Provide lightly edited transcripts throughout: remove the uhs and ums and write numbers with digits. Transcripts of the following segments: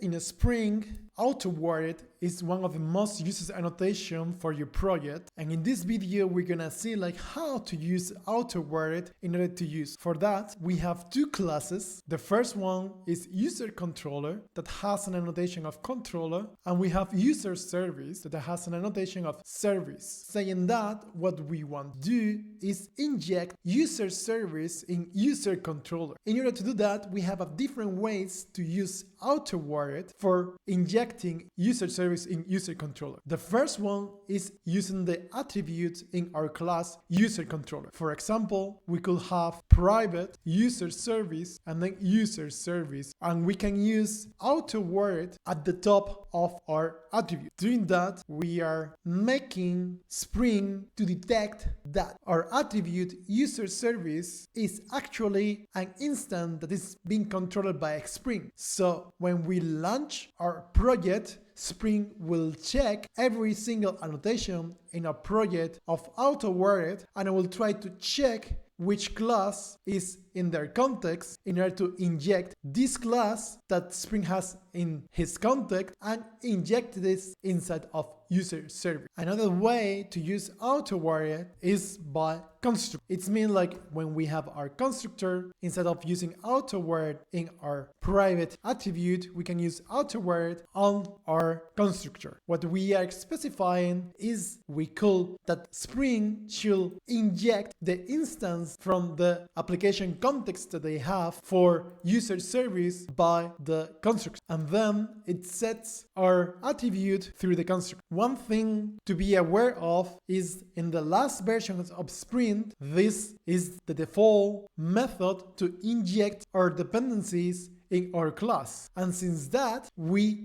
In a Spring, Unported is one of the most used annotation for your project, and in this video we're gonna see how to use Unported in order to use. For that, we have two classes. The first one is user controller that has an annotation of controller, and we have user service that has an annotation of service. Saying that, what we want to do is inject user service in user controller. In order to do that, we have different ways to use Unported for injecting user service in user controller. The first one is using the attribute in our class user controller. For example, we could have private user service and then user service, and we can use Unported at the top of our attribute. Doing that, we are making Spring to detect that our attribute user service is actually an instance that is being controlled by Spring. So when we launch our project, Spring will check every single annotation in a project of Unported, and it will try to check which class is in their context in order to inject this class that Spring has in his context and inject this inside of user service. Another way to use Unported is by constructor. It means when we have our constructor, instead of using Unported in our private attribute, we can use Unported on our constructor. What we are specifying is we call that Spring should inject the instance from the application context that they have for user service by the constructor, and then it sets our attribute through the constructor. One thing to be aware of is in the last versions of Spring, this is the default method to inject our dependencies in our class. And since that,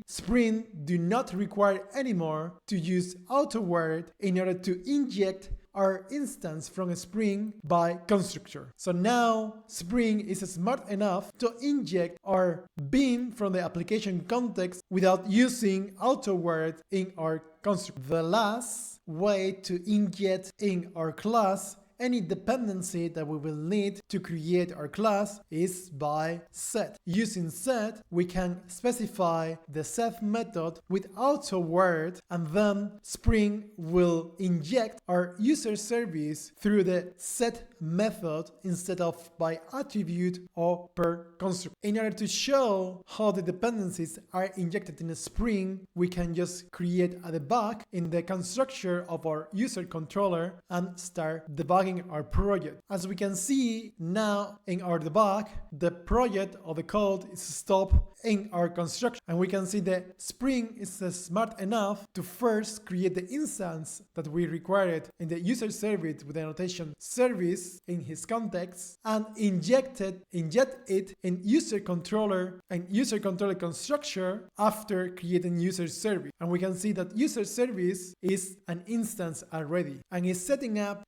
Spring do not require anymore to use Unported in order to inject our instance from a Spring by constructor. So now Spring is smart enough to inject our bean from the application context without using Unported in our constructor. The last way to inject in our class any dependency that we will need to create our class is by set. Using set, we can specify the set method with Unported, and then Spring will inject our user service through the set method instead of by attribute or per constructor. In order to show how the dependencies are injected in a Spring, we can just create a debug in the constructor of our user controller and start debugging our project. As we can see now in our debug, the project or the code is stopped in our construction, and we can see that Spring is smart enough to first create the instance that we required in the user service with the annotation service in his context and inject it in user controller and user controller constructor after creating user service. And we can see that user service is an instance already and is setting up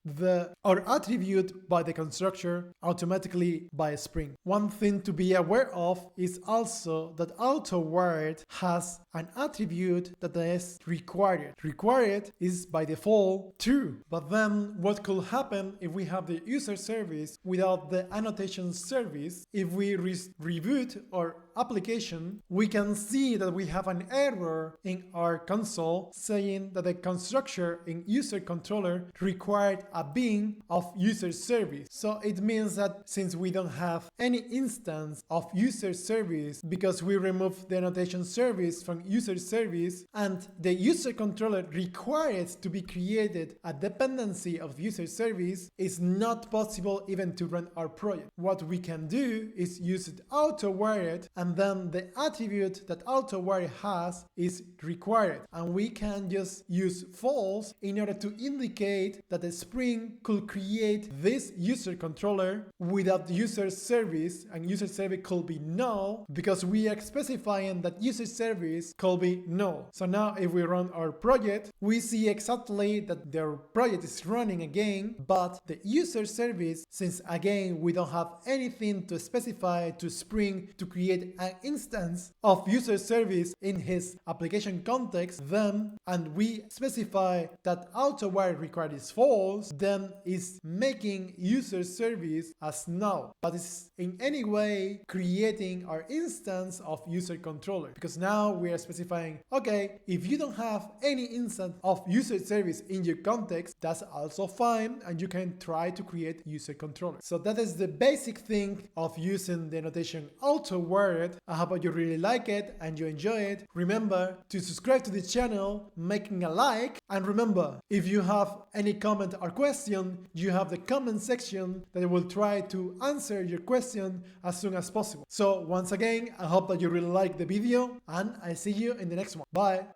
our attribute by the constructor automatically by Spring. One thing to be aware of is also that Unported has an attribute that is required. Required is by default true, but then what could happen if we have the user service without the annotation service? If we reboot our application, we can see that we have an error in our console saying that the constructor in user controller required a bean of user service. So it means that since we don't have any instance of user service because we removed the annotation service from user service, and the user controller required to be created a dependency of user service, is not possible even to run our project. What we can do is use it Unported, and then the attribute that Unported has is required, and we can just use false in order to indicate that the Spring could create this user controller without user service, and user service could be null because we are specifying that user service could be null. So now if we run our project, we see exactly that their project is running again, but the user service, since again we don't have anything to specify to Spring to create create an instance of user service in his application context, then, and we specify that auto-wire required is false, then it's making user service as null, but it's in any way creating our instance of user controller, because now we are specifying, okay, if you don't have any instance of user service in your context, that's also fine, and you can try to create user controller. So that is the basic thing of using the notation auto-wired. I hope you really like it and you enjoy it. Remember to subscribe to the channel, making a like, and remember, if you have any comment or question, you have the comment section that I will try to answer your question as soon as possible. So once again, I hope that you really like the video, and I see you in the next one. Bye.